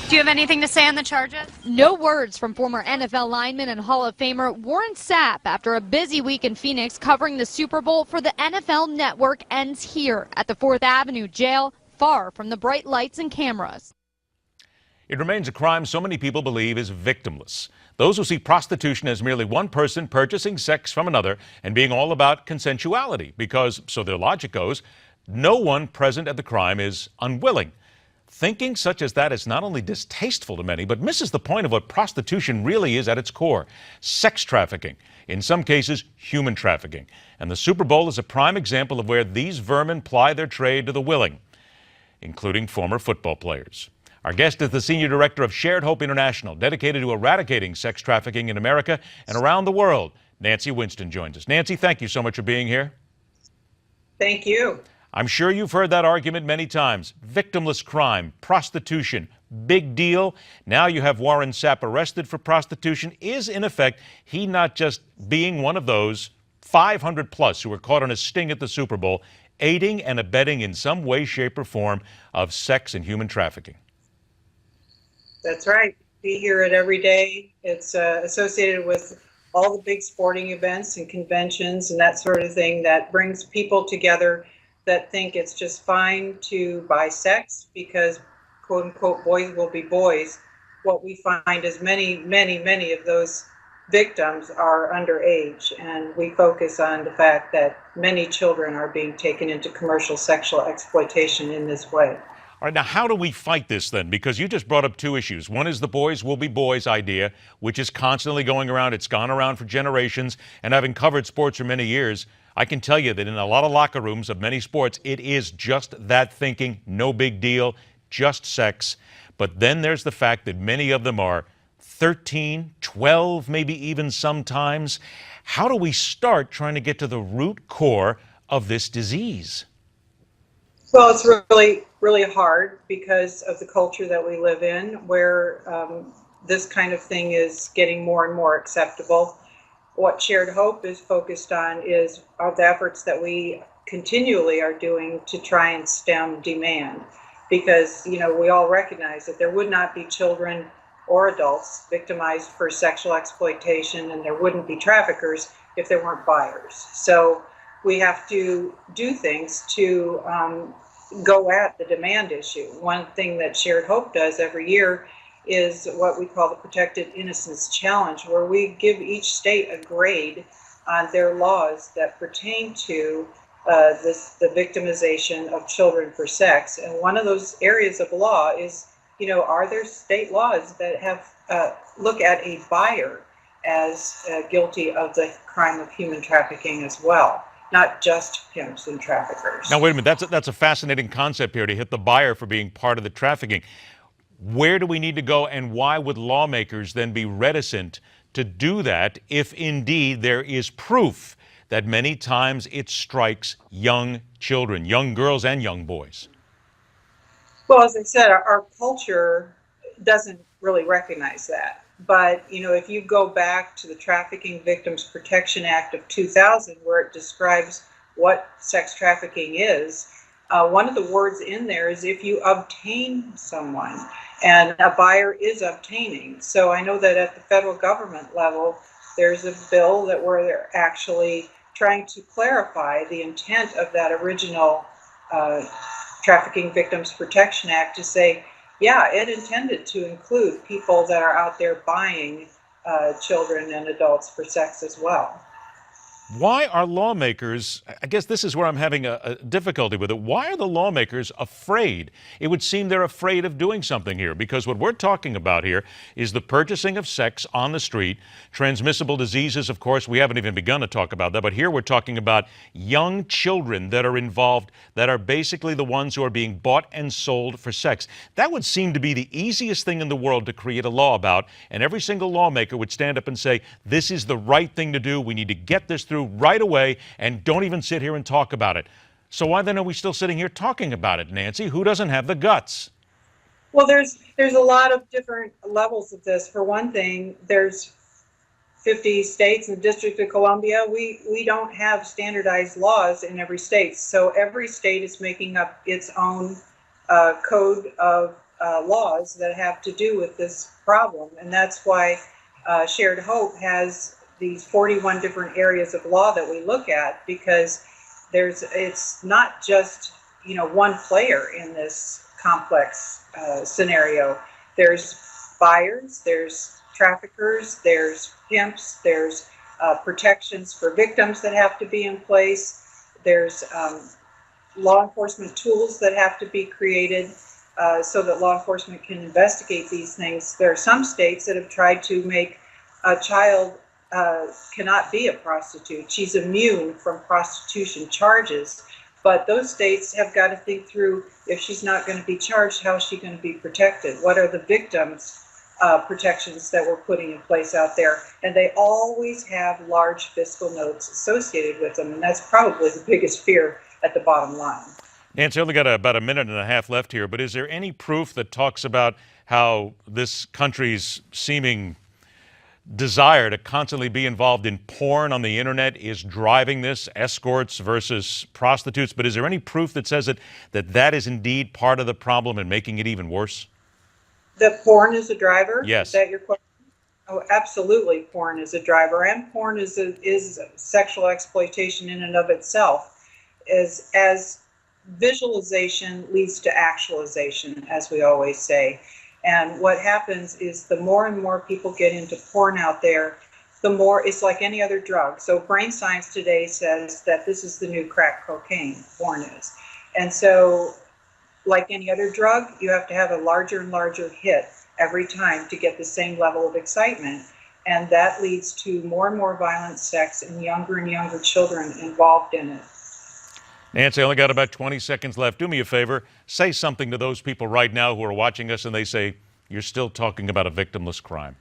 Do you have anything to say on the charges? No words from former NFL lineman and Hall of Famer Warren Sapp after a busy week in Phoenix covering the Super Bowl for the NFL Network ends here at the 4th Avenue jail, far from the bright lights and cameras. It remains a crime so many people believe is victimless. Those who see prostitution as merely one person purchasing sex from another and being all about consensuality because, so their logic goes, no one present at the crime is unwilling. Thinking such as that is not only distasteful to many, but misses the point of what prostitution really is at its core: sex trafficking, in some cases human trafficking. And the Super Bowl is a prime example of where these vermin ply their trade to the willing, including former football players. Our guest is the Senior Director of Shared Hope International, dedicated to eradicating sex trafficking in America and around the world. Nancy Winston joins us. Nancy, thank you so much for being here. Thank you. I'm sure you've heard that argument many times. Victimless crime, prostitution, big deal. Now you have Warren Sapp arrested for prostitution. Is, in effect, he not just being one of those 500 plus who were caught on a sting at the Super Bowl, aiding and abetting in some way, shape, or form of sex and human trafficking? That's right. We hear it every day. It's associated with all the big sporting events and conventions and that sort of thing that brings people together that think it's just fine to buy sex because, quote unquote, boys will be boys. What we find is many of those victims are underage, and we focus on the fact that many children are being taken into commercial sexual exploitation in this way. All right, now how do we fight this then? Because you just brought up two issues. One is the boys will be boys idea, which is constantly going around. It's gone around for generations, and having covered sports for many years, I can tell you that in a lot of locker rooms of many sports, it is just that thinking, no big deal, just sex. But then there's the fact that many of them are 13, 12, maybe even sometimes. How do we start trying to get to the root core of this disease? Well, it's really hard because of the culture that we live in, where this kind of thing is getting more and more acceptable. What Shared Hope is focused on is the efforts that we continually are doing to try and stem demand, because we all recognize that there would not be children or adults victimized for sexual exploitation, and there wouldn't be traffickers if there weren't buyers. So we have to do things to go at the demand issue. One thing that Shared Hope does every year is what we call the Protected Innocence Challenge, where we give each state a grade on their laws that pertain to the victimization of children for sex. And one of those areas of law is, are there state laws that have look at a buyer as guilty of the crime of human trafficking as well, not just pimps and traffickers. Now, wait a minute. That's a fascinating concept here, to hit the buyer for being part of the trafficking. Where do we need to go, and why would lawmakers then be reticent to do that if indeed there is proof that many times it strikes young children, young girls and young boys? Well, as I said, our culture doesn't really recognize that. But, if you go back to the Trafficking Victims Protection Act of 2000, where it describes what sex trafficking is, one of the words in there is if you obtain someone, and a buyer is obtaining. So I know that at the federal government level, there's a bill that where they're actually trying to clarify the intent of that original Trafficking Victims Protection Act to say, yeah, it intended to include people that are out there buying children and adults for sex as well. Why are lawmakers, I guess this is where I'm having a difficulty with it, why are the lawmakers afraid? It would seem they're afraid of doing something here, because what we're talking about here is the purchasing of sex on the street, transmissible diseases, of course, we haven't even begun to talk about that, but here we're talking about young children that are involved, that are basically the ones who are being bought and sold for sex. That would seem to be the easiest thing in the world to create a law about, and every single lawmaker would stand up and say, this is the right thing to do, we need to get this through right away, and don't even sit here and talk about it. So why then are we still sitting here talking about it, Nancy? Who doesn't have the guts? Well, there's a lot of different levels of this. For one thing, there's 50 states in the District of Columbia. We don't have standardized laws in every state. So every state is making up its own code of laws that have to do with this problem. And that's why Shared Hope has these 41 different areas of law that we look at, because it's not just, one player in this complex scenario. There's buyers, there's traffickers, there's pimps, there's protections for victims that have to be in place. There's law enforcement tools that have to be created so that law enforcement can investigate these things. There are some states that have tried to make a child cannot be a prostitute. She's immune from prostitution charges. But those states have got to think through, if she's not going to be charged, how is she going to be protected? What are the victims' protections that we're putting in place out there? And they always have large fiscal notes associated with them, and that's probably the biggest fear at the bottom line. Nancy, I only got about a minute and a half left here, but is there any proof that talks about how this country's seeming desire to constantly be involved in porn on the internet is driving this, escorts versus prostitutes? But is there any proof that says that is indeed part of the problem and making it even worse? That porn is a driver? Yes. Is that your question? Oh, absolutely, porn is a driver, and porn is sexual exploitation in and of itself. As visualization leads to actualization, as we always say. And what happens is the more and more people get into porn out there, the more it's like any other drug. So brain science today says that this is the new crack cocaine, porn is. And so like any other drug, you have to have a larger and larger hit every time to get the same level of excitement. And that leads to more and more violent sex and younger children involved in it. Nancy, I only got about 20 seconds left. Do me a favor, say something to those people right now who are watching us and they say, you're still talking about a victimless crime.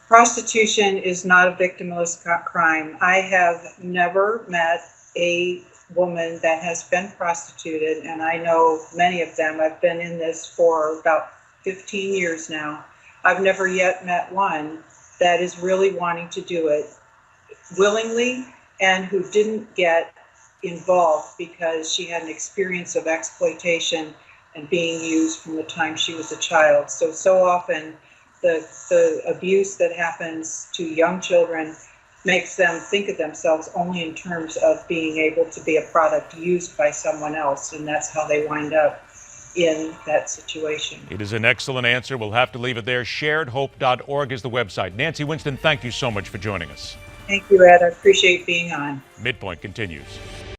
Prostitution is not a victimless crime. I have never met a woman that has been prostituted, and I know many of them. I've been in this for about 15 years now. I've never yet met one that is really wanting to do it willingly and who didn't get involved because she had an experience of exploitation and being used from the time she was a child. So often the abuse that happens to young children makes them think of themselves only in terms of being able to be a product used by someone else, and that's how they wind up in that situation. It is an excellent answer. We'll have to leave it there. SharedHope.org is the website. Nancy Winston, thank you so much for joining us. Thank you, Ed. I appreciate being on. MidPoint continues.